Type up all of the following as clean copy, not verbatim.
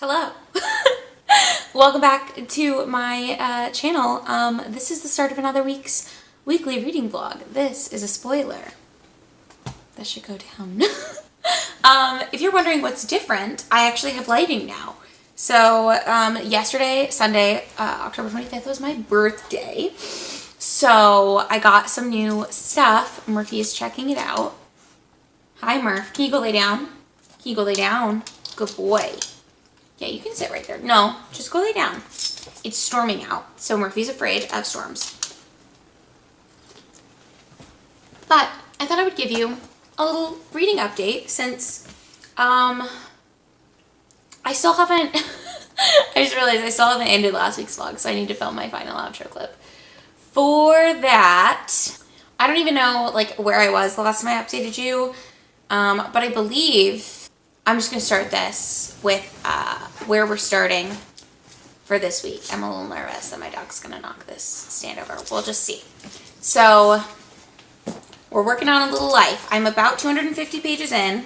Hello. Welcome back to my channel. This is the start of another week's weekly reading vlog. This is a spoiler. That should go down. If you're wondering what's different, I actually have lighting now. So yesterday, Sunday, October 25th was my birthday. So I got some new stuff. Murphy is checking it out. Hi, Murph. Can you go lay down? Can you go lay down? Good boy. Yeah, you can sit right there. No, just go lay down. It's storming out, so Murphy's afraid of storms. But I thought I would give you a little reading update since I still haven't, I just realized I still haven't ended last week's vlog, so I need to film my final outro clip. For that, I don't even know like where I was the last time I updated you, but I believe I'm just going to start this with where we're starting for this week. I'm a little nervous that my dog's going to knock this stand over. We'll just see. So we're working on a little life. I'm about 250 pages in,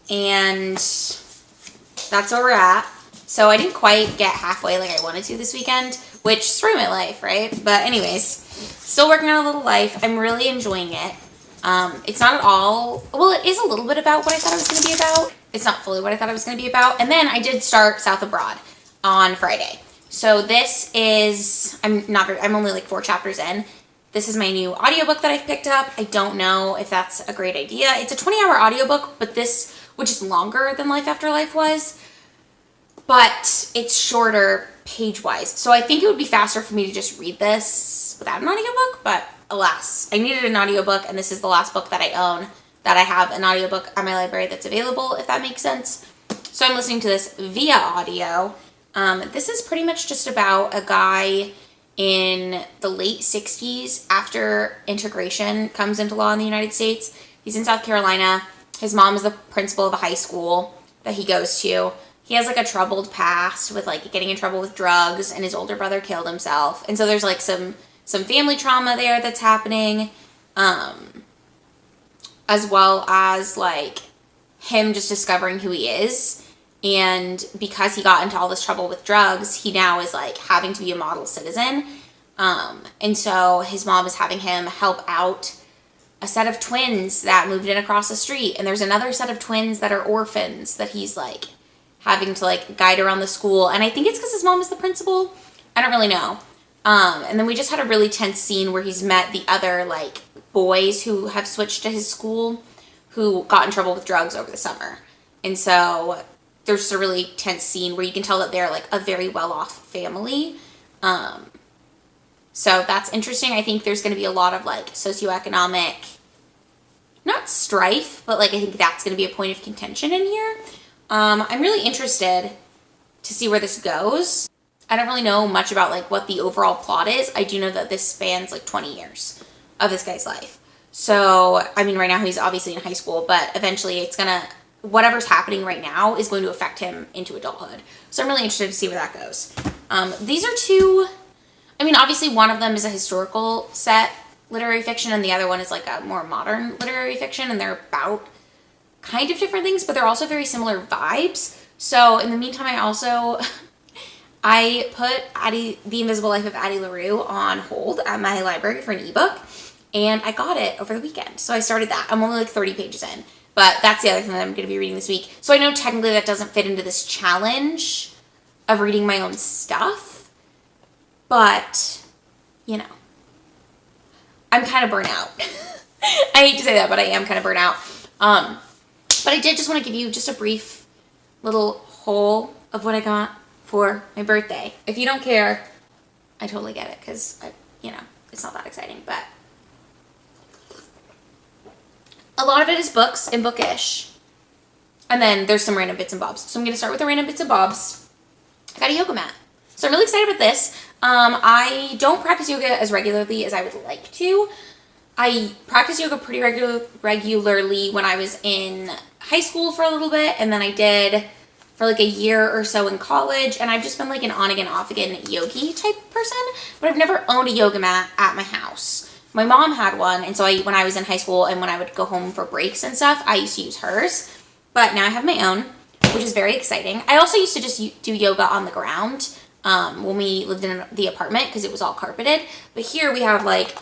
and that's where we're at. So I didn't quite get halfway like I wanted to this weekend, which threw my life, right? But anyways, still working on a little life. I'm really enjoying it. It's not at all, well, it is a little bit about what I thought it was going to be about. It's not fully what I thought it was going to be about. And then I did start South Abroad on Friday. So this is, I'm only like 4 chapters in. This is my new audiobook that I've picked up. I don't know if that's a great idea. It's a 20-hour audiobook, but this, which is longer than Life After Life was, but it's shorter page-wise. So I think it would be faster for me to just read this without an audiobook, but alas, I needed an audiobook, and this is the last book that I own that I have an audiobook at my library that's available, if that makes sense. So I'm listening to this via audio. This is pretty much just about a guy in the late 60s after integration comes into law in the United States. He's in South Carolina. His mom is the principal of a high school that he goes to. He has like a troubled past with like getting in trouble with drugs, and his older brother killed himself. And so there's like some family trauma there that's happening, as well as like him just discovering who he is. And because he got into all this trouble with drugs, he now is like having to be a model citizen. And so his mom is having him help out a set of twins that moved in across the street. And there's another set of twins that are orphans that he's like having to like guide around the school. And I think it's because his mom is the principal. I don't really know. And then we just had a really tense scene where he's met the other like boys who have switched to his school who got in trouble with drugs over the summer. And so there's just a really tense scene where you can tell that they're like a very well-off family. So that's interesting. I think there's going to be a lot of like socioeconomic, not strife, but like I think that's going to be a point of contention in here. I'm really interested to see where this goes. I don't really know much about like what the overall plot is. I do know that this spans like 20 years of this guy's life. So, I mean, right now he's obviously in high school, but eventually it's gonna, whatever's happening right now is going to affect him into adulthood. So I'm really interested to see where that goes. These are two, I mean, obviously one of them is a historical set literary fiction, and the other one is like a more modern literary fiction, and they're about kind of different things, but they're also very similar vibes. So in the meantime, I put The Invisible Life of Addie LaRue on hold at my library for an ebook, and I got it over the weekend. So I started that. I'm only like 30 pages in, but that's the other thing that I'm going to be reading this week. So I know technically that doesn't fit into this challenge of reading my own stuff, but, you know, I'm kind of burnt out. I hate to say that, but I am kind of burnt out. But I did just want to give you just a brief little haul of what I got for my birthday. If you don't care, I totally get it, because, you know, it's not that exciting, but a lot of it is books and bookish, and then there's some random bits and bobs. So I'm going to start with the random bits and bobs. I got a yoga mat. So I'm really excited about this. I don't practice yoga as regularly as I would like to. I practiced yoga pretty regularly when I was in high school for a little bit, and then I did for like a year or so in college, and I've just been like an on again, off again yogi type person, but I've never owned a yoga mat at my house. My mom had one, and so when I was in high school and when I would go home for breaks and stuff, I used to use hers, but now I have my own. which is very exciting. I also used to just do yoga on the ground when we lived in the apartment because it was all carpeted. But here we have like,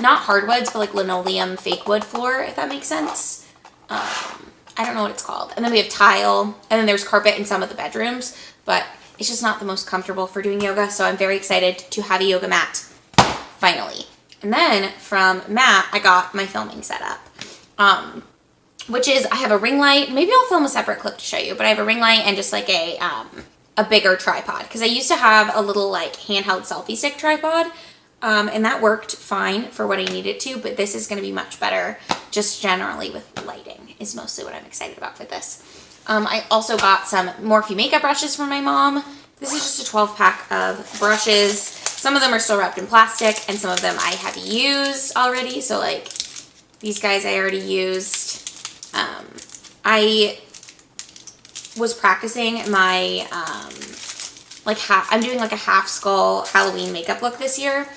not hardwoods, but like linoleum fake wood floor, if that makes sense. I don't know what it's called. And then we have tile, and then there's carpet in some of the bedrooms, but it's just not the most comfortable for doing yoga. So I'm very excited to have a yoga mat finally. And then from Matt, I got my filming setup, which is, I have a ring light. Maybe I'll film a separate clip to show you, but I have a ring light and just like a bigger tripod. Because I used to have a little like handheld selfie stick tripod, and that worked fine for what I needed to, but this is going to be much better just generally with lighting is mostly what I'm excited about for this. I also got some Morphe makeup brushes from my mom. This is just a 12-pack of brushes. Some of them are still wrapped in plastic, and some of them I have used already. So like these guys I already used. I was practicing my, I'm doing like a half skull Halloween makeup look this year.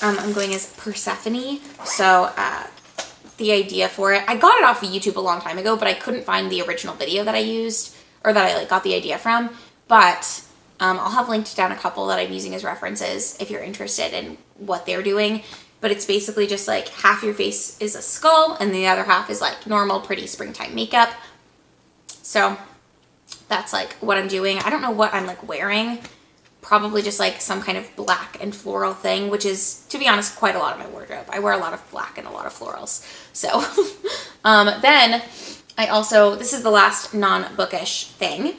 I'm going as Persephone. So the idea for it, I got it off of YouTube a long time ago, but I couldn't find the original video that I used, or that I like got the idea from. But I'll have linked down a couple that I'm using as references if you're interested in what they're doing. But it's basically just like half your face is a skull and the other half is like normal, pretty springtime makeup. So that's like what I'm doing. I don't know what I'm like wearing. Probably just like some kind of black and floral thing, which is, to be honest, quite a lot of my wardrobe. I wear a lot of black and a lot of florals. So then I also, this is the last non-bookish thing.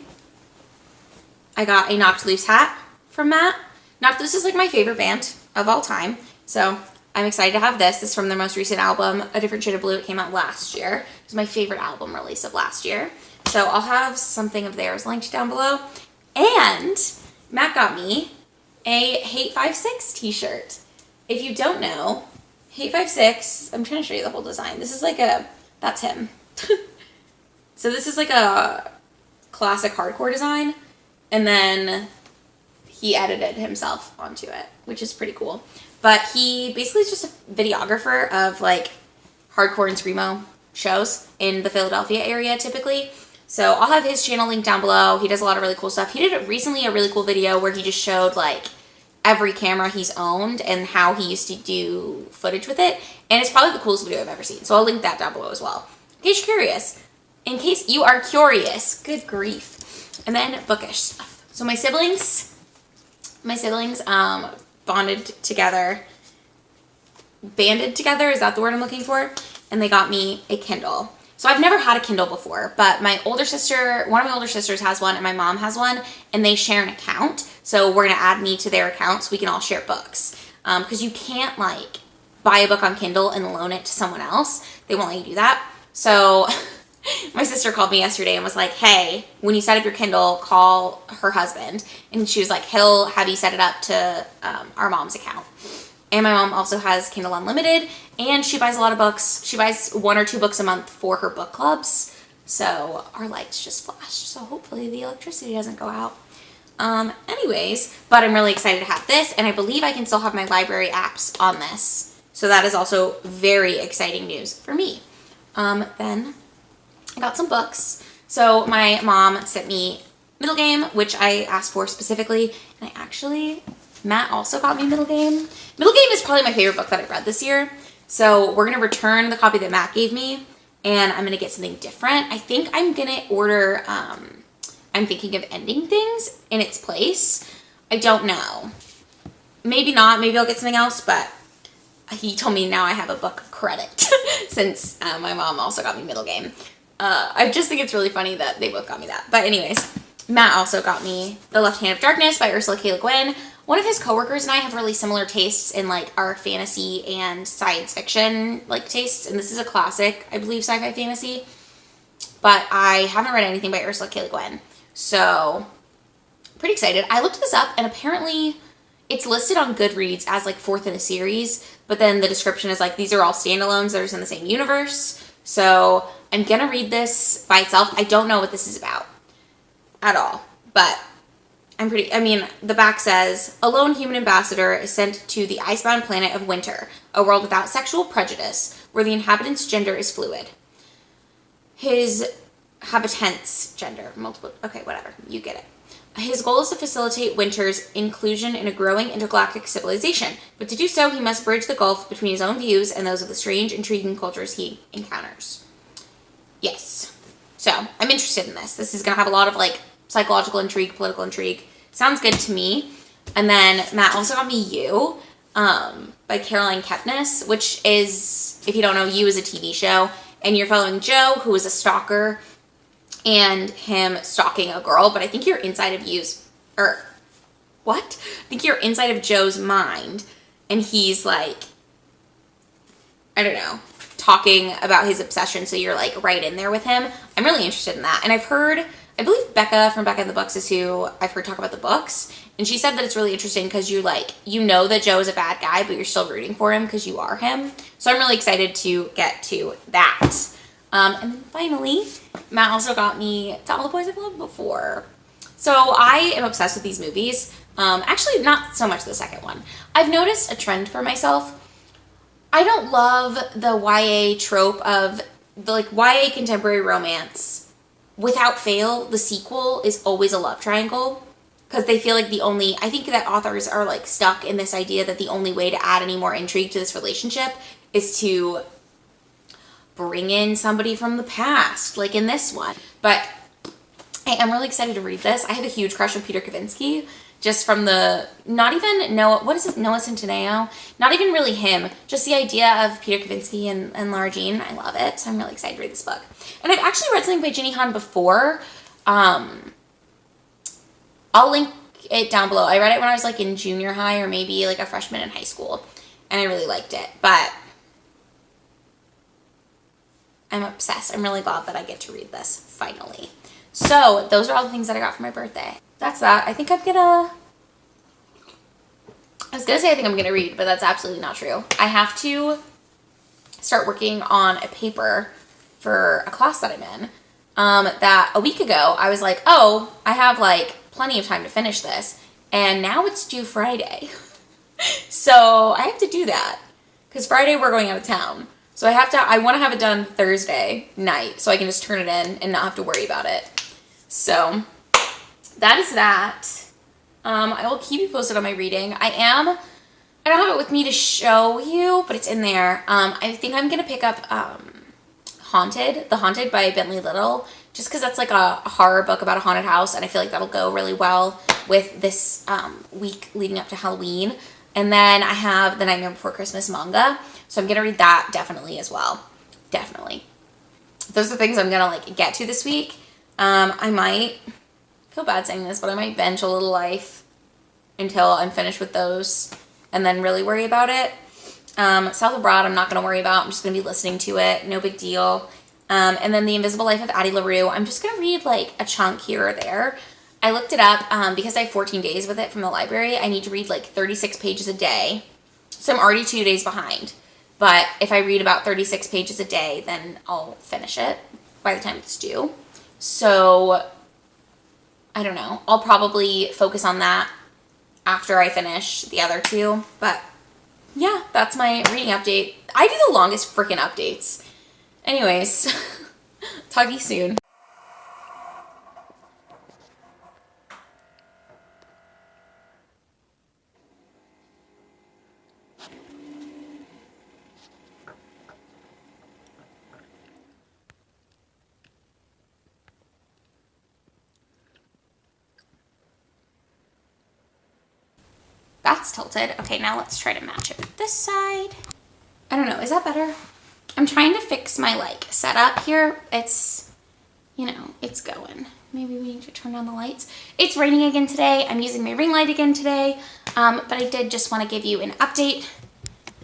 I got a Knocked Loose hat from Matt. Knocked Loose is like my favorite band of all time. So I'm excited to have this. This is from their most recent album, A Different Shade of Blue. It came out last year. It was my favorite album release of last year. So I'll have something of theirs linked down below. And Matt got me a Hate 5/6 t-shirt. If you don't know, Hate 5/6, I'm trying to show you the whole design. This is like that's him. So this is like a classic hardcore design. And then he edited himself onto it, which is pretty cool. But he basically is just a videographer of like hardcore and screamo shows in the Philadelphia area typically. So I'll have his channel linked down below. He does a lot of really cool stuff. He did recently a really cool video where he just showed like every camera he's owned and how he used to do footage with it. And it's probably the coolest video I've ever seen. So I'll link that down below as well. In case you're curious. In case you are curious. Good grief. And then bookish stuff. So my siblings banded together, is that the word I'm looking for? And they got me a Kindle. So I've never had a Kindle before, but one of my older sisters has one and my mom has one, and they share an account. So we're gonna add me to their account so we can all share books. Because you can't like buy a book on Kindle and loan it to someone else. They won't let you do that. So my sister called me yesterday and was like, hey, when you set up your Kindle, call her husband. And she was like, he'll have you set it up to our mom's account. And my mom also has Kindle Unlimited, and she buys a lot of books. She buys 1 or 2 books a month for her book clubs. So our lights just flashed. So hopefully the electricity doesn't go out. Anyways, but I'm really excited to have this, and I believe I can still have my library apps on this. So that is also very exciting news for me. Then I got some books. So my mom sent me Middle Game, which I asked for specifically, and Matt also got me Middle Game. Middle Game is probably my favorite book that I read this year. So we're going to return the copy that Matt gave me, and I'm going to get something different. I think I'm going to order, I'm thinking of Ending Things in its place. I don't know. Maybe not. Maybe I'll get something else, but he told me now I have a book credit since my mom also got me Middle Game. I just think it's really funny that they both got me that. But anyways, Matt also got me The Left Hand of Darkness by Ursula K. Le Guin. One of his coworkers and I have really similar tastes in like our fantasy and science fiction like tastes. And this is a classic, I believe, sci-fi fantasy. But I haven't read anything by Ursula K. Le Guin. So pretty excited. I looked this up and apparently it's listed on Goodreads as like 4th in a series. But then the description is like, these are all standalones that are in the same universe. So I'm going to read this by itself. I don't know what this is about at all. But the back says, a lone human ambassador is sent to the icebound planet of Winter, a world without sexual prejudice, where the inhabitants' gender is fluid. His have a tense gender, multiple, okay, whatever, you get it. His goal is to facilitate Winter's inclusion in a growing intergalactic civilization, but to do so, he must bridge the gulf between his own views and those of the strange, intriguing cultures he encounters. Yes. So, I'm interested in this. This is going to have a lot of, like, psychological intrigue, political intrigue. Sounds good to me. And then Matt also got me You, by Caroline Kepnes, which is, if you don't know, You is a TV show, and you're following Joe, who is a stalker, and him stalking a girl, but I think you're inside of I think you're inside of Joe's mind, and he's like, I don't know, talking about his obsession, so you're like right in there with him. I'm really interested in that. And I believe Becca from Becca and the Books is who I've heard talk about the books, and she said that it's really interesting because you know that Joe is a bad guy, but you're still rooting for him because you are him. So I'm really excited to get to that. And then finally, Matt also got me To All the Boys I've Loved Before. So I am obsessed with these movies. Actually, not so much the second one. I've noticed a trend for myself. I don't love the YA trope of the YA contemporary romance. Without fail, the sequel is always a love triangle. Because they feel like I think that authors are like stuck in this idea that the only way to add any more intrigue to this relationship is to bring in somebody from the past, like in this one. But I am really excited to read this. I have a huge crush on Peter Kavinsky, just from Noah Centineo? Not even really him, just the idea of Peter Kavinsky and Lara Jean. I love it, so I'm really excited to read this book. And I've actually read something by Ginny Han before. I'll link it down below. I read it when I was like in junior high or maybe like a freshman in high school, and I really liked it, but I'm obsessed. I'm really glad that I get to read this, finally. So, those are all the things that I got for my birthday. That's that. I think I'm gonna read, but that's absolutely not true. I have to start working on a paper for a class that I'm in, that a week ago, I was like, oh, I have like plenty of time to finish this, and now it's due Friday. So, I have to do that, because Friday we're going out of town. So I want to have it done Thursday night so I can just turn it in and not have to worry about it. So that is that. I will keep you posted on my reading. I don't have it with me to show you, but it's in there. I think I'm going to pick up The Haunted by Bentley Little, just because that's like a horror book about a haunted house, and I feel like that'll go really well with this week leading up to Halloween. And then I have The Nightmare Before Christmas manga. So I'm going to read that definitely as well. Definitely. Those are the things I'm going to like get to this week. I might feel bad saying this, but I might bench A Little Life until I'm finished with those and then really worry about it. South Abroad, I'm not going to worry about. I'm just going to be listening to it. No big deal. And then The Invisible Life of Addie LaRue. I'm just going to read like a chunk here or there. I looked it up because I have 14 days with it from the library. I need to read like 36 pages a day. So I'm already 2 days behind. But if I read about 36 pages a day, then I'll finish it by the time it's due. So, I don't know. I'll probably focus on that after I finish the other two. But, yeah, that's my reading update. I do the longest freaking updates. Anyways, talk to you soon. That's tilted. Okay, now let's try to match it with this side. I don't know, is that better? I'm trying to fix my like setup here. It's, it's going. Maybe we need to turn on the lights. It's raining again today. I'm using my ring light again today. But I did just want to give you an update.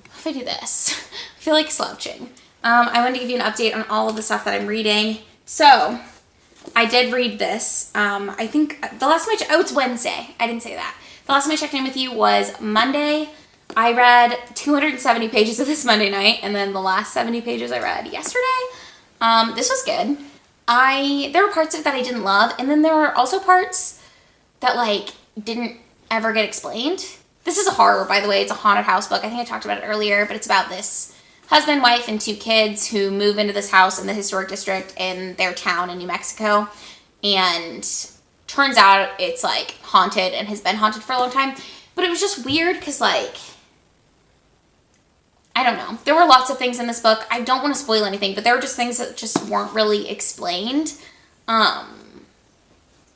If I do this, I feel like slouching. I wanted to give you an update on all of the stuff that I'm reading. So, I did read this. I think the last time it's Wednesday. I didn't say that. The last time I checked in with you was Monday. I read 270 pages of this Monday night, and then the last 70 pages I read yesterday. This was good. There were parts of it that I didn't love, and then there were also parts that, like, didn't ever get explained. This is a horror, by the way. It's a haunted house book. I think I talked about it earlier, but it's about this, husband, wife, and 2 kids who move into this house in the historic district in their town in New Mexico. And turns out it's like haunted and has been haunted for a long time. But it was just weird because, like, I don't know. There were lots of things in this book. I don't want to spoil anything, but there were just things that just weren't really explained,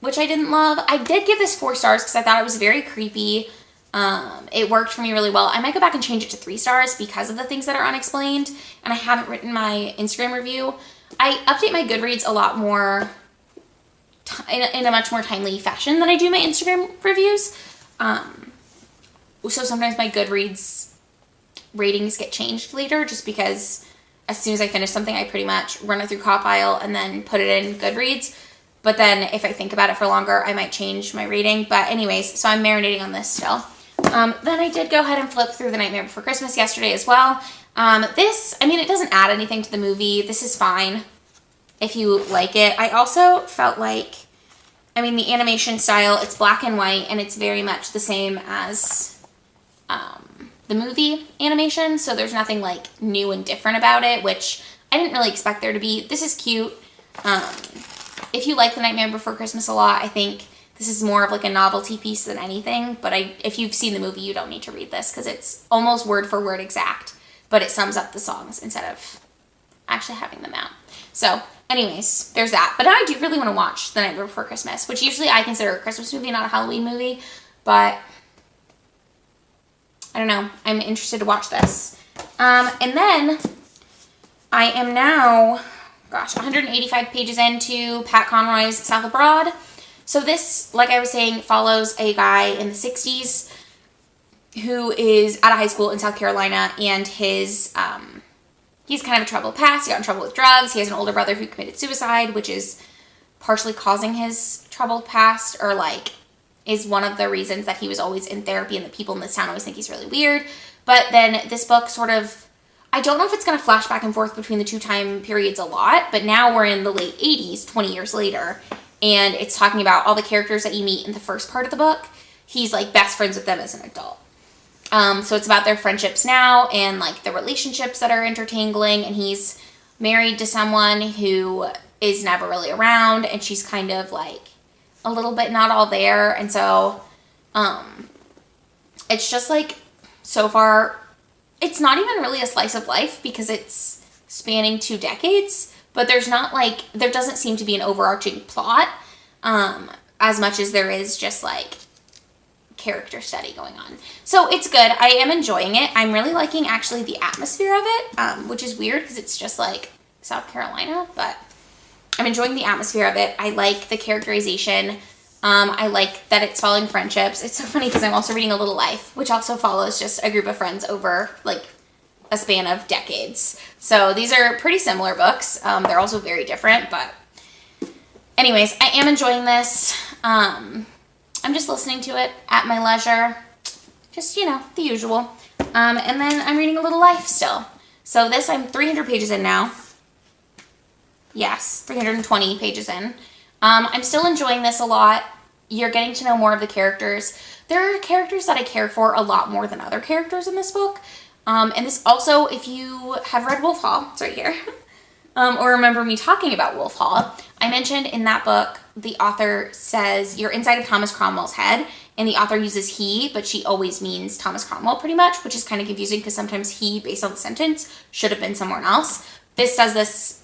which I didn't love. I did give this 4 stars because I thought it was very creepy. It worked for me really well. I might go back and change it to 3 stars because of the things that are unexplained, and I haven't written my Instagram review. I update my Goodreads a lot more, in a much more timely fashion than I do my Instagram reviews. So sometimes my Goodreads ratings get changed later just because as soon as I finish something, I pretty much run it through Copile and then put it in Goodreads. But then if I think about it for longer, I might change my rating. But anyways, so I'm marinating on this still. Then I did go ahead and flip through The Nightmare Before Christmas yesterday as well. It doesn't add anything to the movie. This is fine if you like it. I also felt like, the animation style, it's black and white, and it's very much the same as the movie animation, so there's nothing like new and different about it, which I didn't really expect there to be. This is cute. If you like The Nightmare Before Christmas a lot, I think this is more of like a novelty piece than anything, but if you've seen the movie, you don't need to read this because it's almost word for word exact, but it sums up the songs instead of actually having them out. So anyways, there's that. But I do really want to watch The Nightmare Before Christmas, which usually I consider a Christmas movie, not a Halloween movie, but I don't know. I'm interested to watch this. And then I am now, 185 pages into Pat Conroy's South Abroad. So this, like I was saying, follows a guy in the 60s who is out of high school in South Carolina, and he's kind of a troubled past. He got in trouble with drugs. He has an older brother who committed suicide, which is partially causing his troubled past, or like is one of the reasons that he was always in therapy, and the people in this town always think he's really weird. But then this book sort of, I don't know if it's going to flash back and forth between the 2 time periods a lot, but now we're in the late 80s, 20 years later, and it's talking about all the characters that you meet in the first part of the book. He's like best friends with them as an adult. So it's about their friendships now and like the relationships that are intertangling, and he's married to someone who is never really around, and she's kind of like a little bit not all there. And so it's just like, so far, it's not even really a slice of life because it's spanning 2 decades, but there doesn't seem to be an overarching plot as much as there is just like character study going on. So it's good. I am enjoying it. I'm really liking actually the atmosphere of it, which is weird because it's just like South Carolina, but I'm enjoying the atmosphere of it. I like the characterization. I like that it's following friendships. It's so funny because I'm also reading A Little Life, which also follows just a group of friends over like a span of decades. So these are pretty similar books. They're also very different, but anyways, I am enjoying this. I'm just listening to it at my leisure. Just, the usual. And then I'm reading A Little Life still. So this, I'm 300 pages in now. Yes, 320 pages in. I'm still enjoying this a lot. You're getting to know more of the characters. There are characters that I care for a lot more than other characters in this book. And this also, if you have read Wolf Hall, it's right here, or remember me talking about Wolf Hall, I mentioned in that book, the author says, you're inside of Thomas Cromwell's head, and the author uses he, but she always means Thomas Cromwell pretty much, which is kind of confusing because sometimes he, based on the sentence, should have been someone else. This does this.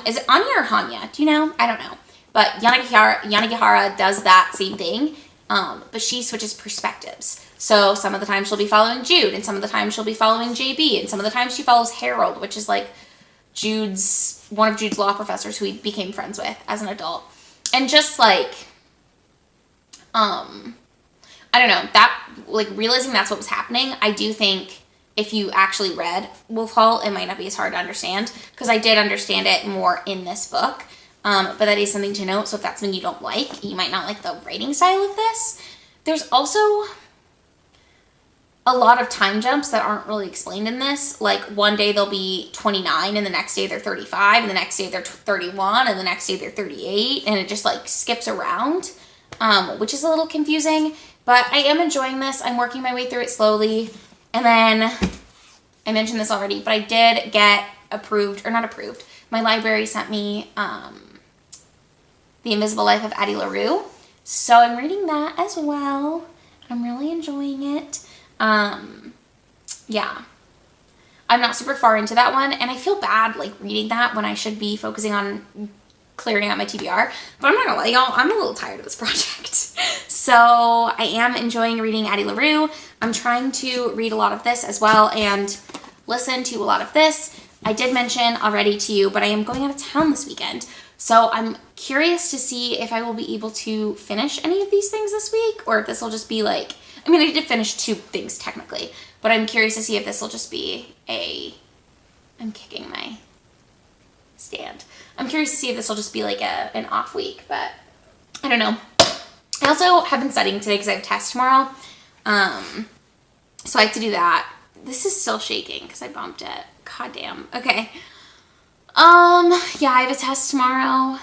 Is it Anya or Hanya? Do you know? I don't know. But Yanagihara does that same thing, but she switches perspectives. So some of the time she'll be following Jude, and some of the time she'll be following JB, and some of the time she follows Harold, which is like one of Jude's law professors who he became friends with as an adult. And just like, I don't know, that, like, realizing that's what was happening, I do think if you actually read Wolf Hall, it might not be as hard to understand, because I did understand it more in this book, but that is something to note. So if that's something you don't like, you might not like the writing style of this. There's also a lot of time jumps that aren't really explained in this. Like, one day they'll be 29, and the next day they're 35, and the next day they're 31, and the next day they're 38, and it just like skips around, which is a little confusing, but I am enjoying this. I'm working my way through it slowly. And then I mentioned this already, but I did get approved, or not approved. My library sent me The Invisible Life of Addie LaRue. So I'm reading that as well. I'm really enjoying it. Yeah. I'm not super far into that one, and I feel bad like reading that when I should be focusing on clearing out my TBR. But I'm not gonna lie, y'all, I'm a little tired of this project. So I am enjoying reading Addie LaRue. I'm trying to read a lot of this as well and listen to a lot of this. I did mention already to you, but I am going out of town this weekend. So I'm curious to see if I will be able to finish any of these things this week, or if this will just be like, I mean, I did finish 2 things technically, but I'm curious to see if this will just be I'm kicking my stand. I'm curious to see if this will just be like an off week, but I don't know. I also have been studying today because I have a test tomorrow. So I have to do that. This is still shaking because I bumped it. God damn. Okay. Yeah, I have a test tomorrow.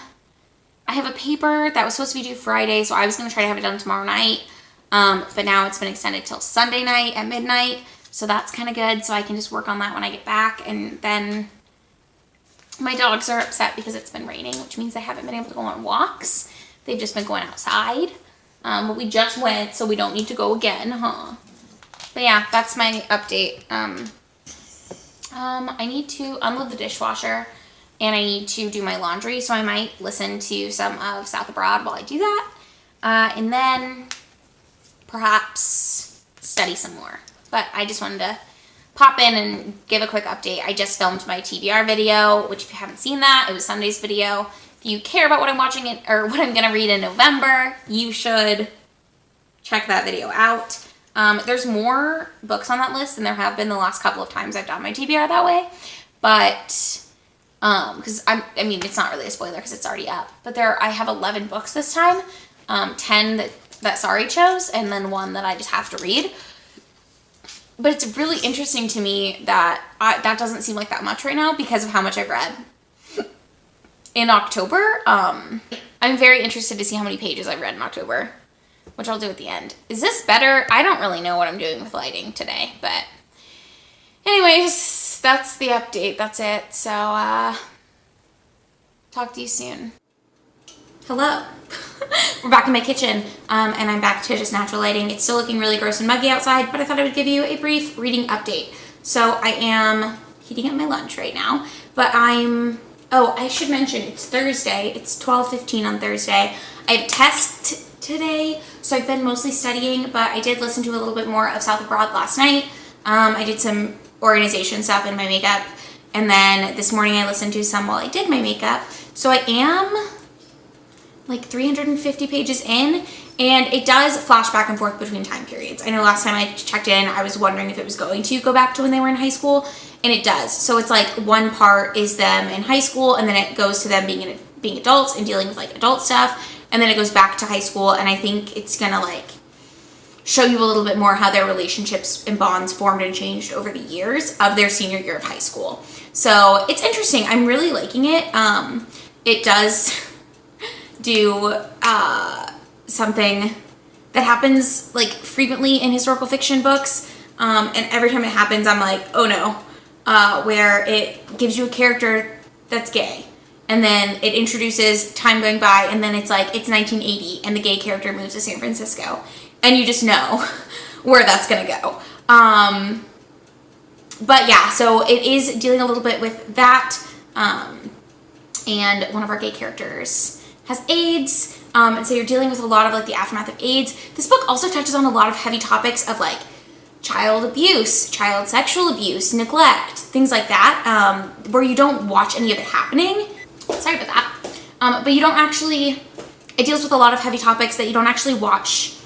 I have a paper that was supposed to be due Friday, so I was going to try to have it done tomorrow night. But now it's been extended till Sunday night at midnight. So that's kind of good. So I can just work on that when I get back. And then my dogs are upset because it's been raining, which means they haven't been able to go on walks. They've just been going outside. But we just went, so we don't need to go again, huh? But yeah, that's my update. I need to unload the dishwasher and I need to do my laundry. So I might listen to some of South Abroad while I do that. And then perhaps study some more. But I just wanted to pop in and give a quick update. I just filmed my TBR video, which if you haven't seen that, it was Sunday's video. If you care about what I'm watching or what I'm gonna read in November, you should check that video out. There's more books on that list than there have been the last couple of times I've done my TBR that way. But, because I mean, it's not really a spoiler because it's already up. But I have 11 books this time. 10 that Sari chose, and then 1 that I just have to read. But it's really interesting to me that that doesn't seem like that much right now because of how much I've read. In October, I'm very interested to see how many pages I've read in October, which I'll do at the end. Is this better? I don't really know what I'm doing with lighting today, but anyways, that's the update. That's it. So, talk to you soon. Hello. We're back in my kitchen, and I'm back to just natural lighting. It's still looking really gross and muggy outside, but I thought I would give you a brief reading update. So I am heating up my lunch right now, but oh, I should mention, it's Thursday. It's 12:15 on Thursday. I have a test today, so I've been mostly studying, but I did listen to a little bit more of South Abroad last night. I did some organization stuff in my makeup, and then this morning I listened to some while I did my makeup. So I am like 350 pages in, and it does flash back and forth between time periods. I know last time I checked in, I was wondering if it was going to go back to when they were in high school, and it does. So it's like one part is them in high school, and then it goes to them being adults and dealing with like adult stuff, and then it goes back to high school, and I think it's gonna like show you a little bit more how their relationships and bonds formed and changed over the years of their senior year of high school. So it's interesting. I'm really liking it. It does do something that happens like frequently in historical fiction books, and every time it happens I'm like, oh no, where it gives you a character that's gay, and then it introduces time going by, and then it's like it's 1980 and the gay character moves to San Francisco, and you just know where that's gonna go. But yeah, so it is dealing a little bit with that, and one of our gay characters has AIDS, and so you're dealing with a lot of like the aftermath of AIDS. This book also touches on a lot of heavy topics of like child abuse, child sexual abuse, neglect, things like that, where you don't watch any of it happening. Sorry about that. But you don't actually, it deals with a lot of heavy topics that you don't actually watch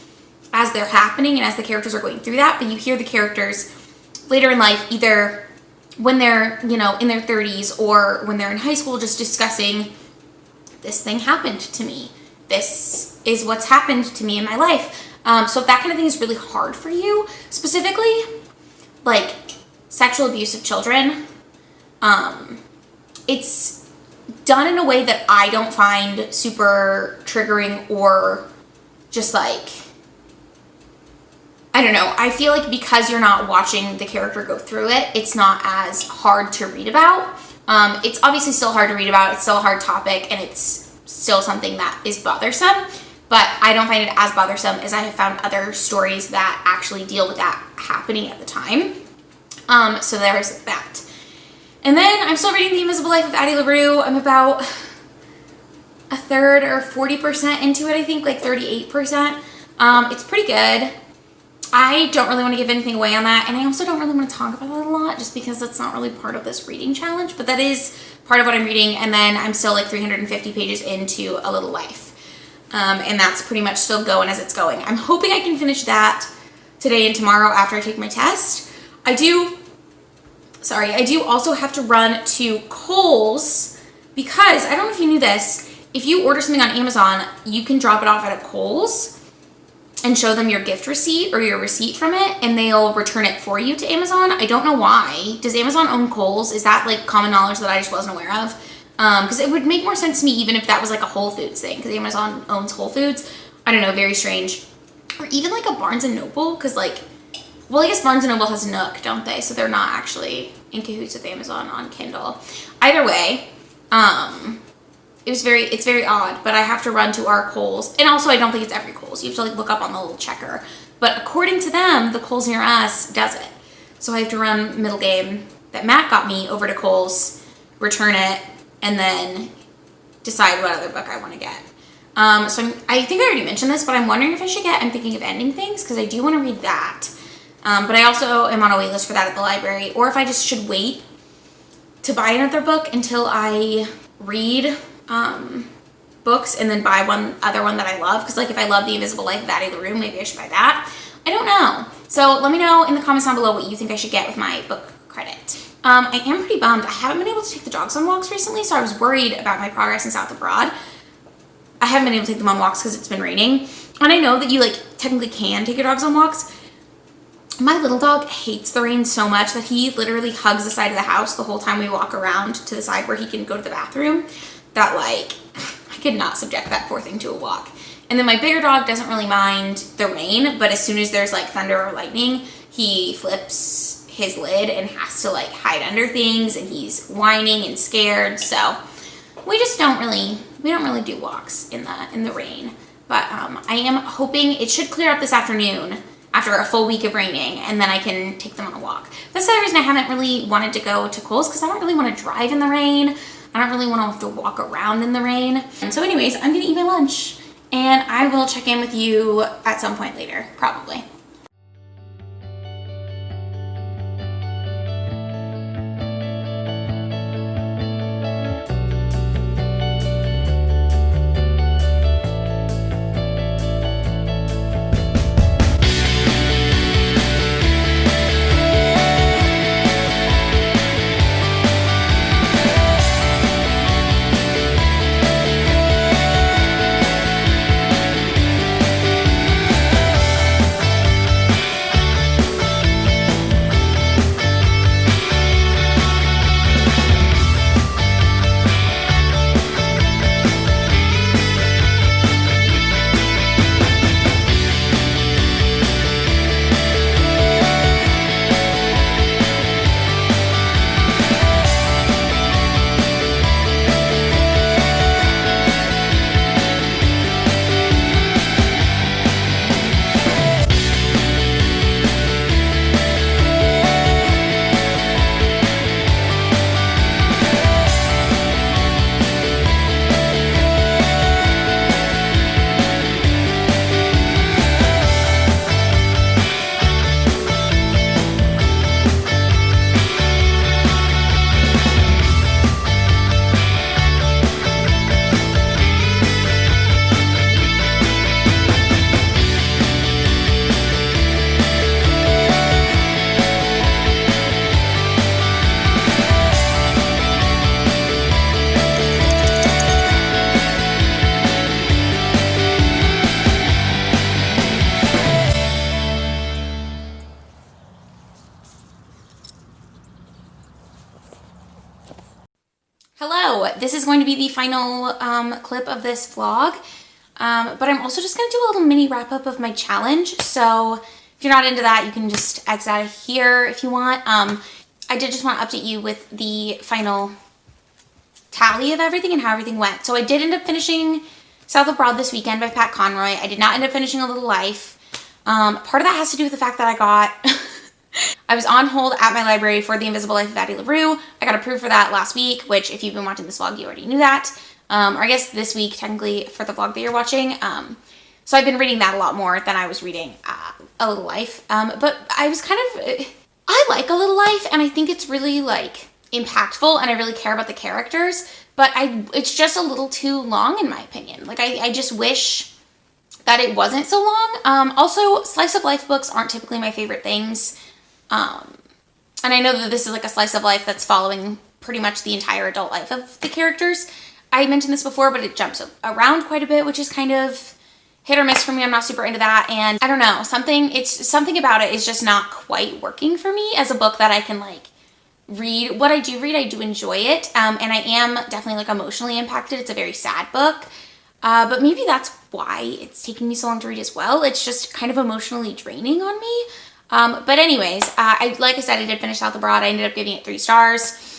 as they're happening and as the characters are going through that, but you hear the characters later in life, either when they're, you know, in their 30s or when they're in high school, just discussing, this thing happened to me. This is what's happened to me in my life. So if that kind of thing is really hard for you, specifically like sexual abuse of children, it's done in a way that I don't find super triggering or just like I don't know. I feel like because you're not watching the character go through it, it's not as hard to read about. It's obviously still hard to read about. It's still a hard topic, and it's still something that is bothersome. But I don't find it as bothersome as I have found other stories that actually deal with that happening at the time. So there's that. And then I'm still reading The Invisible Life of Addie LaRue. I'm about a third or 40% into it, I think, like 38%. It's pretty good. I don't really want to give anything away on that, and I also don't really want to talk about it a lot just because that's not really part of this reading challenge, but that is part of what I'm reading. And then I'm still like 350 pages into A Little Life, and that's pretty much still going as it's going. I'm hoping I can finish that today and tomorrow after I take my test. I do also have to run to Kohl's because, I don't know if you knew this, if you order something on Amazon, you can drop it off at a Kohl's and show them your gift receipt or your receipt from it, and they'll return it for you to Amazon. I don't know why. Does Amazon own Kohl's? Is that like common knowledge that I just wasn't aware of? Because it would make more sense to me even if that was like a Whole Foods thing, because Amazon owns Whole Foods. I don't know, very strange. Or even like a Barnes & Noble, because like, well, I guess Barnes & Noble has Nook, don't they? So they're not actually in cahoots with Amazon on Kindle. Either way, it's very odd, but I have to run to our Kohl's. And also, I don't think it's every Kohl's. You have to like look up on the little checker. But according to them, the Kohl's near us does it. So I have to run middle game that Matt got me over to Kohl's, return it, and then decide what other book I want to get. I think I already mentioned this, but I'm wondering if I should get I'm Thinking of Ending Things, because I do want to read that. But I also am on a wait list for that at the library. Or if I just should wait to buy another book until I read books and then buy one other one that I love, because like if I love The Invisible Life of Addie LaRue, maybe I should buy that. I don't know. So let me know in the comments down below what you think I should get with my book credit. I am pretty bummed. I haven't been able to take the dogs on walks recently, so I was worried about my progress in South Abroad. I haven't been able to take them on walks because it's been raining, and I know that you like technically can take your dogs on walks. My little dog hates the rain so much that he literally hugs the side of the house the whole time we walk around to the side where he can go to the bathroom. That like, I could not subject that poor thing to a walk. And then my bigger dog doesn't really mind the rain, but as soon as there's like thunder or lightning, he flips his lid and has to like hide under things, and he's whining and scared. So we don't really do walks in the rain. But I am hoping it should clear up this afternoon after a full week of raining, and then I can take them on a walk. That's the other reason I haven't really wanted to go to Kohl's, because I don't really want to drive in the rain. I don't really want to have to walk around in the rain. And so anyways, I'm gonna eat my lunch, and I will check in with you at some point later, probably. Hello, this is going to be the final clip of this vlog, but I'm also just going to do a little mini wrap up of my challenge. So if you're not into that, you can just exit out of here if you want. I did just want to update you with the final tally of everything and how everything went. So I did end up finishing South Abroad this weekend by Pat Conroy. I did not end up finishing A Little Life. Part of that has to do with the fact that I was on hold at my library for The Invisible Life of Addie LaRue. I got approved for that last week, which if you've been watching this vlog, you already knew that. Or I guess this week, technically, for the vlog that you're watching. So I've been reading that a lot more than I was reading A Little Life. But I was I like A Little Life, and I think it's really, like, impactful, and I really care about the characters, but it's just a little too long, in my opinion. Like, I just wish that it wasn't so long. Also, slice of life books aren't typically my favorite things. And I know that this is like a slice of life that's following pretty much the entire adult life of the characters. I mentioned this before, but it jumps around quite a bit, which is kind of hit or miss for me. I'm not super into that. And I don't know, something about it is just not quite working for me as a book that I can like read. What I do read, I do enjoy it. And I am definitely like emotionally impacted. It's a very sad book. But maybe that's why it's taking me so long to read as well. It's just kind of emotionally draining on me. But anyways, like I said, I did finish South Abroad. I ended up giving it 3 stars.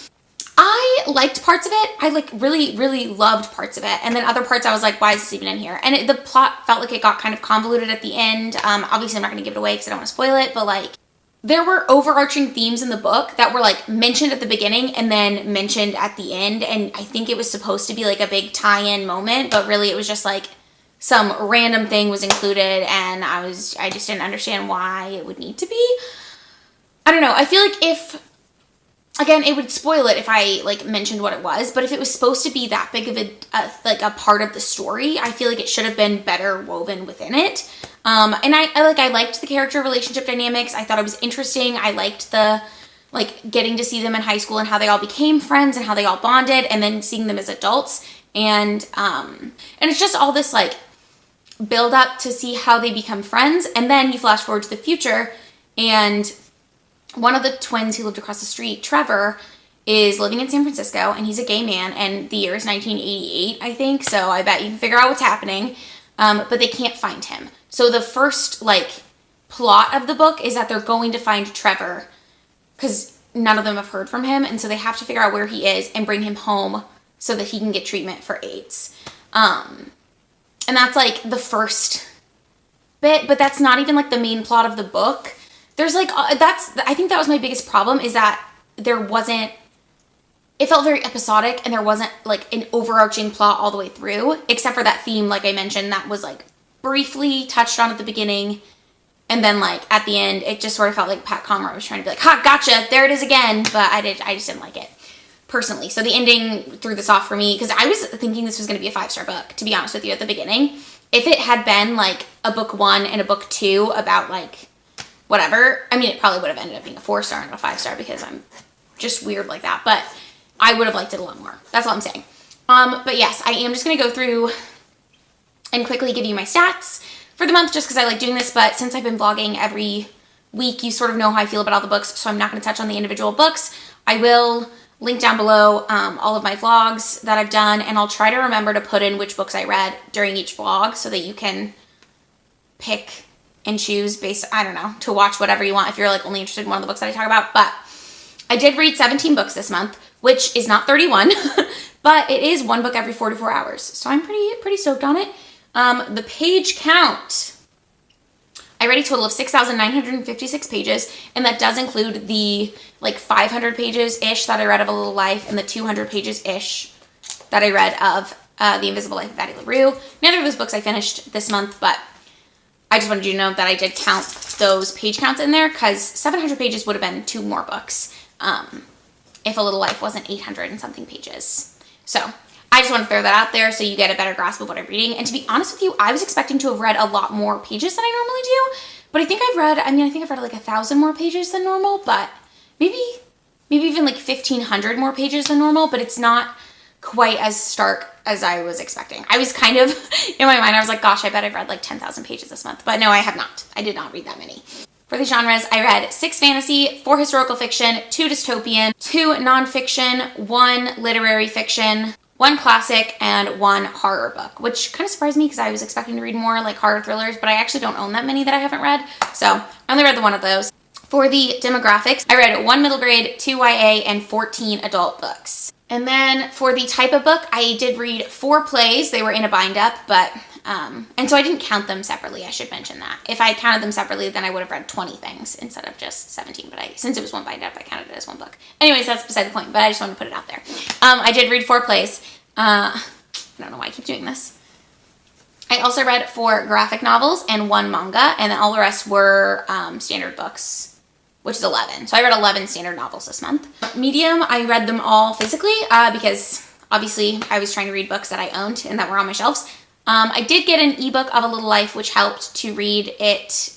I liked parts of it. I like really, really loved parts of it. And then other parts I was like, why is this even in here? And the plot felt like it got kind of convoluted at the end. Obviously I'm not going to give it away because I don't want to spoil it, but like there were overarching themes in the book that were like mentioned at the beginning and then mentioned at the end. And I think it was supposed to be like a big tie-in moment, but really it was just like some random thing was included and I just didn't understand why it would need to be. I don't know. I feel like again, it would spoil it if I like mentioned what it was, but if it was supposed to be that big of a part of the story, I feel like it should have been better woven within it. And I liked the character relationship dynamics. I thought it was interesting. I liked the like getting to see them in high school and how they all became friends and how they all bonded and then seeing them as adults. And it's just all this like build up to see how they become friends. And then you flash forward to the future and one of the twins who lived across the street, Trevor, is living in San Francisco and he's a gay man and the year is 1988, I think. So I bet you can figure out what's happening. But they can't find him. So the first like plot of the book is that they're going to find Trevor because none of them have heard from him. And so they have to figure out where he is and bring him home so that he can get treatment for AIDS. And that's like the first bit, but that's not even like the main plot of the book. There's like, I think that was my biggest problem is that it felt very episodic and there wasn't like an overarching plot all the way through, except for that theme, like I mentioned, that was like briefly touched on at the beginning. And then like at the end, it just sort of felt like Pat Conroy was trying to be like, ha, gotcha, there it is again. But I just didn't like it personally. So the ending threw this off for me because I was thinking this was going to be a 5-star book, to be honest with you, at the beginning. If it had been like a book 1 and a book 2 about like whatever, I mean, it probably would have ended up being a 4-star and a 5-star because I'm just weird like that. But I would have liked it a lot more. That's all I'm saying. But yes, I am just going to go through and quickly give you my stats for the month just because I like doing this. But since I've been vlogging every week, you sort of know how I feel about all the books. So I'm not going to touch on the individual books. I will link down below all of my vlogs that I've done. And I'll try to remember to put in which books I read during each vlog so that you can pick and choose based, I don't know, to watch whatever you want if you're like only interested in one of the books that I talk about. But I did read 17 books this month, which is not 31, but it is one book every 44 hours. So I'm pretty stoked on it. The page count, I read a total of 6,956 pages, and that does include the like 500 pages-ish that I read of A Little Life and the 200 pages-ish that I read of The Invisible Life of Addie LaRue. Neither of those books I finished this month, but I just wanted you to know that I did count those page counts in there because 700 pages would have been 2 more books if A Little Life wasn't 800 and something pages. So I just want to throw that out there so you get a better grasp of what I'm reading. And to be honest with you, I was expecting to have read a lot more pages than I normally do. But I think I've read like 1,000 more pages than normal, but maybe even like 1,500 more pages than normal, but it's not quite as stark as I was expecting. I was kind of, in my mind, I was like, gosh, I bet I've read like 10,000 pages this month. But no, I have not. I did not read that many. For the genres, I read 6 fantasy, 4 historical fiction, 2 dystopian, 2 nonfiction, 1 literary fiction, one classic, and one horror book, which kind of surprised me because I was expecting to read more like horror thrillers, but I actually don't own that many that I haven't read. So I only read the one of those. For the demographics, I read 1 middle grade, 2 YA, and 14 adult books. And then for the type of book, I did read 4 plays. They were in a bind up, but, and so I didn't count them separately. I should mention that. If I counted them separately, then I would have read 20 things instead of just 17. But since it was one bind up, I counted it as one book. Anyways, that's beside the point, but I just wanted to put it out there. I did read 4 plays. I don't know why I keep doing this. I also read 4 graphic novels and 1 manga, and then all the rest were standard books, which is 11. So I read 11 standard novels this month. Medium, I read them all physically because obviously I was trying to read books that I owned and that were on my shelves. I did get an ebook of A Little Life, which helped to read it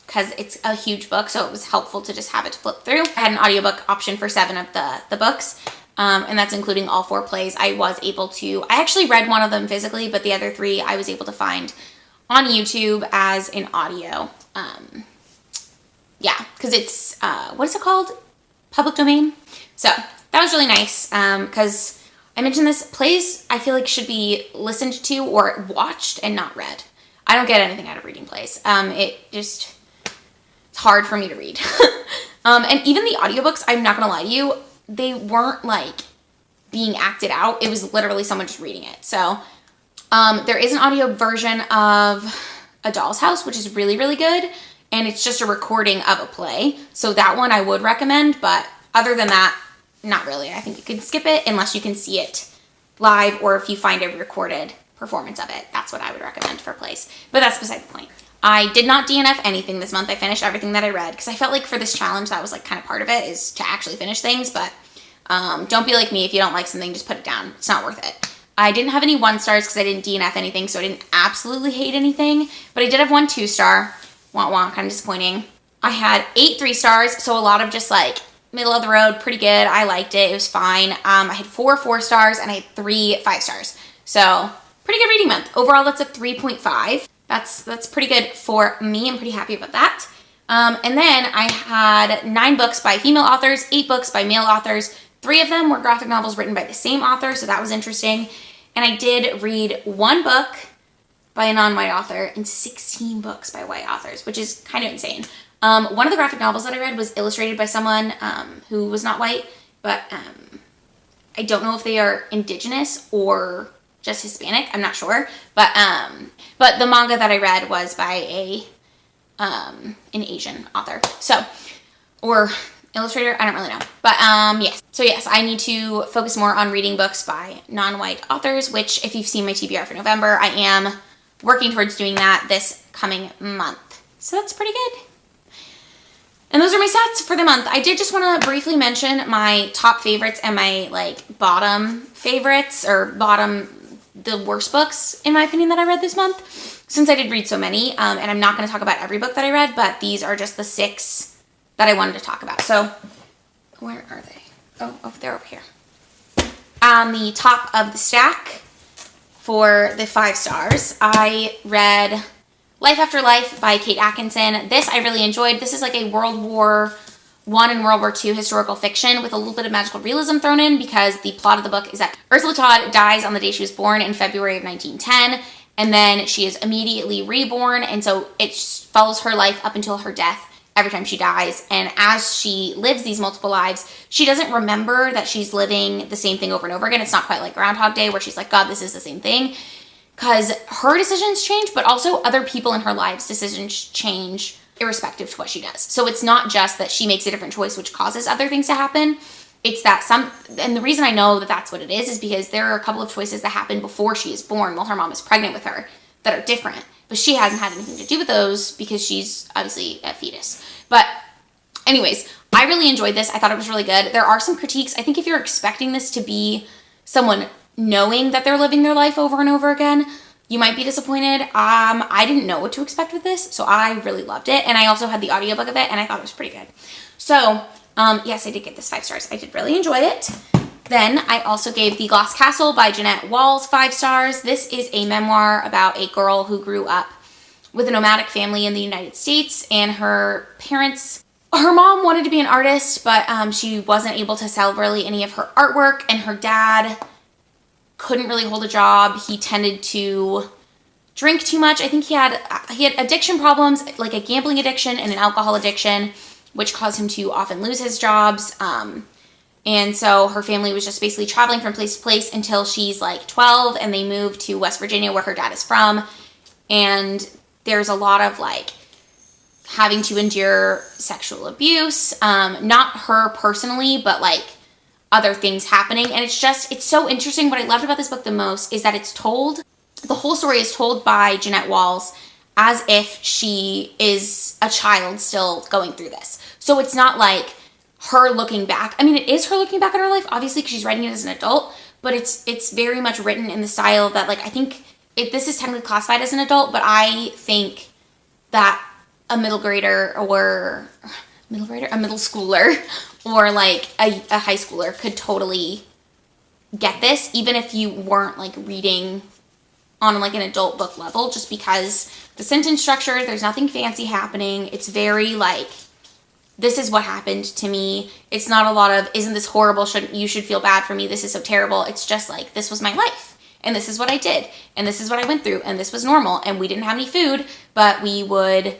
because it's a huge book, so it was helpful to just have it to flip through. I had an audiobook option for 7 of the books, and that's including all 4 plays. I actually read one of them physically, but the other 3 I was able to find on YouTube as an audio. Yeah, because it's, what is it called? Public domain. So that was really nice because I mentioned this, plays I feel like should be listened to or watched and not read. I don't get anything out of reading plays. It's hard for me to read. And even the audiobooks, I'm not going to lie to you, they weren't like being acted out. It was literally someone just reading it. So there is an audio version of A Doll's House, which is really, really good. And it's just a recording of a play. So that one I would recommend, but other than that, not really. I think you can skip it unless you can see it live or if you find a recorded performance of it. That's what I would recommend for plays. But that's beside the point. I did not DNF anything this month. I finished everything that I read because I felt like for this challenge, that was like kind of part of it is to actually finish things. But don't be like me. If you don't like something, just put it down. It's not worth it. I didn't have any 1 stars because I didn't DNF anything, so I didn't absolutely hate anything. But I did have 1 2-star. Wah wah, kind of disappointing. I had 8 3-stars, so a lot of just like middle of the road, pretty good. I liked it. It was fine. I had 4 4-stars and I had 3 5-stars. So pretty good reading month. Overall, that's a 3.5. That's pretty good for me. I'm pretty happy about that. And then I had 9 books by female authors, 8 books by male authors. 3 of them were graphic novels written by the same author, so that was interesting. And I did read 1 book by a non-white author and 16 books by white authors, which is kind of insane. One of the graphic novels that I read was illustrated by someone who was not white, but I don't know if they are indigenous or just Hispanic. I'm not sure. But the manga that I read was by an Asian author. So, or illustrator, I don't really know. But yes. So yes, I need to focus more on reading books by non-white authors, which if you've seen my TBR for November, I am working towards doing that this coming month. So that's pretty good. And those are my stats for the month. I did just want to briefly mention my top favorites and my like bottom favorites or the worst books in my opinion that I read this month, since I did read so many. And I'm not going to talk about every book that I read, but these are just the 6 that I wanted to talk about. So where are they? Oh, they're over here. On the top of the stack for the 5 stars, I read Life After Life by Kate Atkinson. This I really enjoyed. This is like a World War I and World War II historical fiction with a little bit of magical realism thrown in because the plot of the book is that Ursula Todd dies on the day she was born in February of 1910, and then she is immediately reborn, and so it follows her life up until her death every time she dies. And as she lives these multiple lives, she doesn't remember that she's living the same thing over and over again. It's not quite like Groundhog Day where she's like, God, this is the same thing. Because her decisions change, but also other people in her lives' decisions change irrespective to what she does. So it's not just that she makes a different choice which causes other things to happen. It's that and the reason I know that that's what it is because there are a couple of choices that happen before she is born while her mom is pregnant with her that are different. But she hasn't had anything to do with those because she's obviously a fetus. But anyways, I really enjoyed this. I thought it was really good. There are some critiques. I think if you're expecting this to be someone knowing that they're living their life over and over again, you might be disappointed. I didn't know what to expect with this, so I really loved it. And I also had the audiobook of it, and I thought it was pretty good. So, yes, I did get this 5 stars. I did really enjoy it. Then I also gave The Glass Castle by Jeanette Walls 5 stars. This is a memoir about a girl who grew up with a nomadic family in the United States, and her mom wanted to be an artist, but she wasn't able to sell really any of her artwork, and her dad couldn't really hold a job. He tended to drink too much. I think he had addiction problems, like a gambling addiction and an alcohol addiction, which caused him to often lose his jobs. And so her family was just basically traveling from place to place until she's like 12, and they moved to West Virginia, where her dad is from. And there's a lot of like having to endure sexual abuse, not her personally, but like other things happening. And it's so interesting. What I loved about this book the most is that the whole story is told by Jeanette Walls as if she is a child still going through this. So it's not like her looking back. I mean, it is her looking back on her life, obviously, because she's writing it as an adult, but it's very much written in the style that, like, I think this is technically classified as an adult, but I think that a middle schooler or like a high schooler could totally get this, even if you weren't like reading on like an adult book level, just because the sentence structure, there's nothing fancy happening. It's very like, this is what happened to me. It's not a lot of, isn't this horrible? You should feel bad for me. This is so terrible. It's just like, this was my life, and this is what I did, and this is what I went through, and this was normal, and we didn't have any food, but we would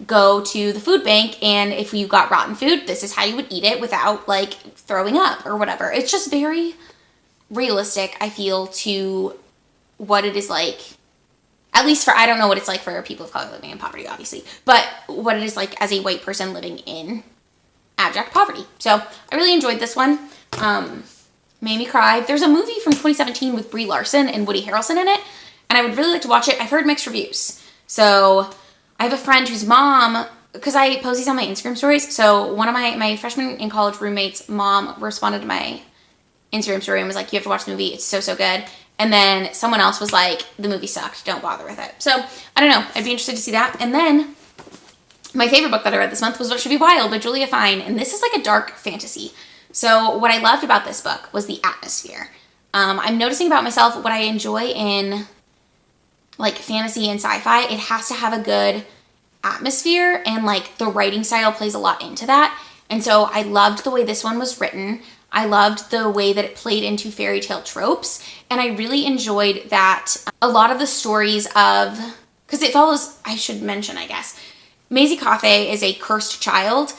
go to the food bank, and if you got rotten food, this is how you would eat it without like throwing up or whatever. It's just very realistic, I feel, to what it is like, at least for, I don't know what it's like for people of color living in poverty, obviously, but what it is like as a white person living in abject poverty. So I really enjoyed this one. Made me cry. There's a movie from 2017 with Brie Larson and Woody Harrelson in it, and I would really like to watch it. I've heard mixed reviews. So I have a friend whose mom, because I post these on my Instagram stories, so one of my freshman in college roommates' mom responded to my Instagram story and was like, you have to watch the movie. It's so, so good. And then someone else was like, the movie sucked. Don't bother with it. So I don't know. I'd be interested to see that. And then my favorite book that I read this month was What Should Be Wild by Julia Fine. And this is like a dark fantasy. So what I loved about this book was the atmosphere. I'm noticing about myself what I enjoy in like fantasy and sci-fi. It has to have a good atmosphere, and like the writing style plays a lot into that. And so I loved the way this one was written. I loved the way that it played into fairy tale tropes. And I really enjoyed that a lot of the stories of, because it follows, I should mention, I guess, Maisie Coffey is a cursed child,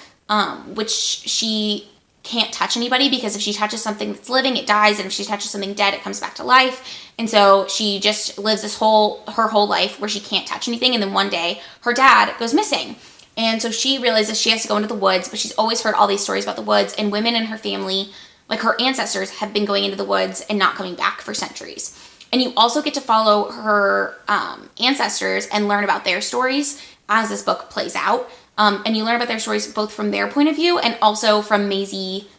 which she can't touch anybody, because if she touches something that's living, it dies. And if she touches something dead, it comes back to life. And so she just lives her whole life where she can't touch anything. And then one day her dad goes missing. And so she realizes she has to go into the woods, but she's always heard all these stories about the woods, and women in her family, like her ancestors, have been going into the woods and not coming back for centuries. And you also get to follow her ancestors and learn about their stories as this book plays out. And you learn about their stories both from their point of view and also from Maisie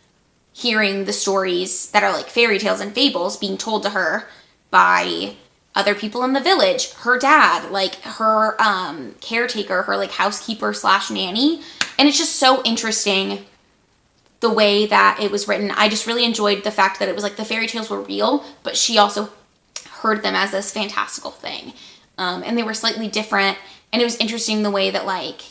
hearing the stories that are like fairy tales and fables being told to her by other people in the village, her dad, like her caretaker, her like housekeeper / nanny. And it's just so interesting the way that it was written. I just really enjoyed the fact that it was like the fairy tales were real, but she also heard them as this fantastical thing. And they were slightly different. And it was interesting the way that, like,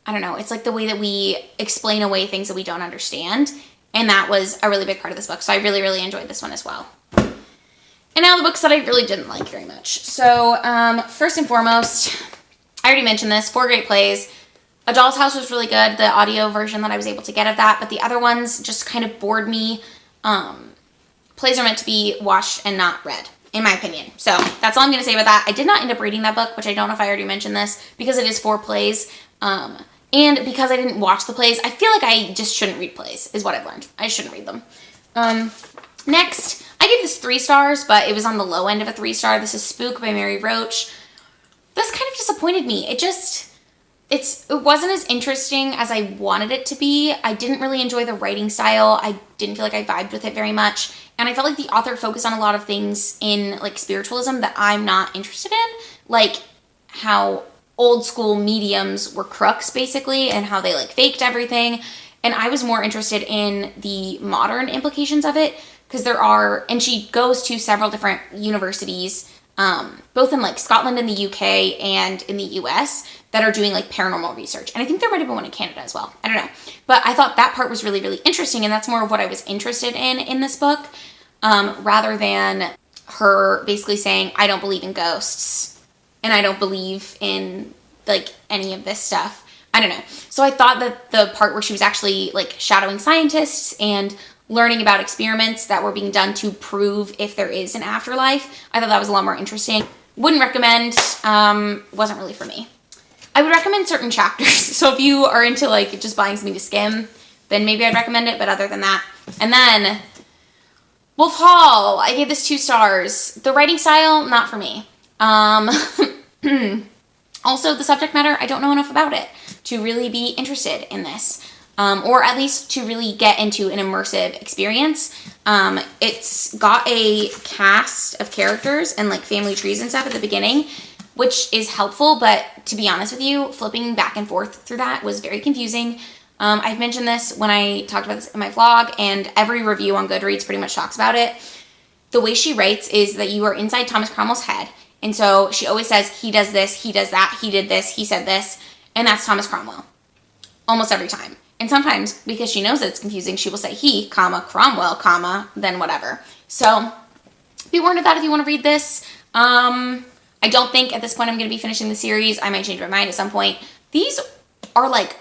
I don't know, it's like the way that we explain away things that we don't understand. And that was a really big part of this book. So I really, really enjoyed this one as well. And now the books that I really didn't like very much. So first and foremost, I already mentioned this, 4 great plays. A Doll's House was really good, the audio version that I was able to get of that, but the other ones just kind of bored me. Plays are meant to be watched and not read, in my opinion. So that's all I'm going to say about that. I did not end up reading that book, which I don't know if I already mentioned this, because it is 4 plays. And because I didn't watch the plays, I feel like I just shouldn't read plays, is what I've learned. I shouldn't read them. Next, I gave this 3 stars, but it was on the low end of a 3-star. This is Spook by Mary Roach. This kind of disappointed me. It wasn't as interesting as I wanted it to be. I didn't really enjoy the writing style. I didn't feel like I vibed with it very much. And I felt like the author focused on a lot of things in like spiritualism that I'm not interested in. Like how old school mediums were crooks basically, and how they like faked everything. And I was more interested in the modern implications of it, because and she goes to several different universities, both in like Scotland and the UK and in the US, that are doing like paranormal research. And I think there might have been one in Canada as well. I don't know. But I thought that part was really, really interesting. And that's more of what I was interested in this book. rather than her basically saying, I don't believe in ghosts and I don't believe in like any of this stuff. I don't know. So I thought that the part where she was actually like shadowing scientists and learning about experiments that were being done to prove if there is an afterlife, I thought that was a lot more interesting. Wouldn't recommend, wasn't really for me. I would recommend certain chapters. So if you are into like just buying something to skim, then maybe I'd recommend it, but other than that. And then Wolf Hall, I gave this 2 stars. The writing style, not for me. Also, the subject matter, I don't know enough about it to really be interested in this, or at least to really get into an immersive experience. It's got a cast of characters and like family trees and stuff at the beginning, which is helpful, but to be honest with you, flipping back and forth through that was very confusing. I've mentioned this when I talked about this in my vlog, and every review on Goodreads pretty much talks about it. The way she writes is that you are inside Thomas Cromwell's head, and so she always says, he does this, he does that, he did this, he said this, and that's Thomas Cromwell. Almost every time. And sometimes, because she knows that it's confusing, she will say he, comma, Cromwell, comma, then whatever. So, be warned of that if you want to read this. I don't think at this point I'm going to be finishing the series. I might change my mind at some point. These are like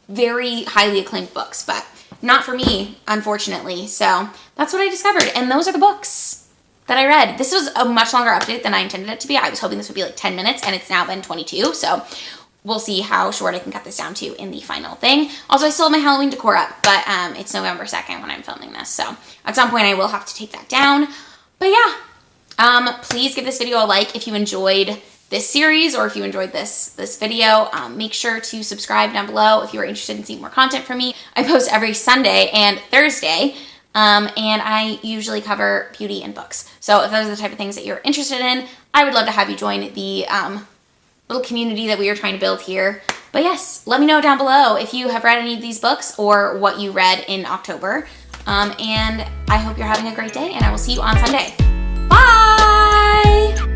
very highly acclaimed books, but not for me, unfortunately. So that's what I discovered. And those are the books that I read. This was a much longer update than I intended it to be. I was hoping this would be like 10 minutes, and it's now been 22. So we'll see how short I can cut this down to in the final thing. Also, I still have my Halloween decor up, but it's November 2nd when I'm filming this. So at some point I will have to take that down. But yeah, please give this video a like if you enjoyed this series, or if you enjoyed this video. Make sure to subscribe down below if you are interested in seeing more content from me. I post every Sunday and Thursday, and I usually cover beauty and books. So if those are the type of things that you're interested in, I would love to have you join the little community that we are trying to build here. But yes, let me know down below if you have read any of these books or what you read in October. And I hope you're having a great day, and I will see you on Sunday. Bye!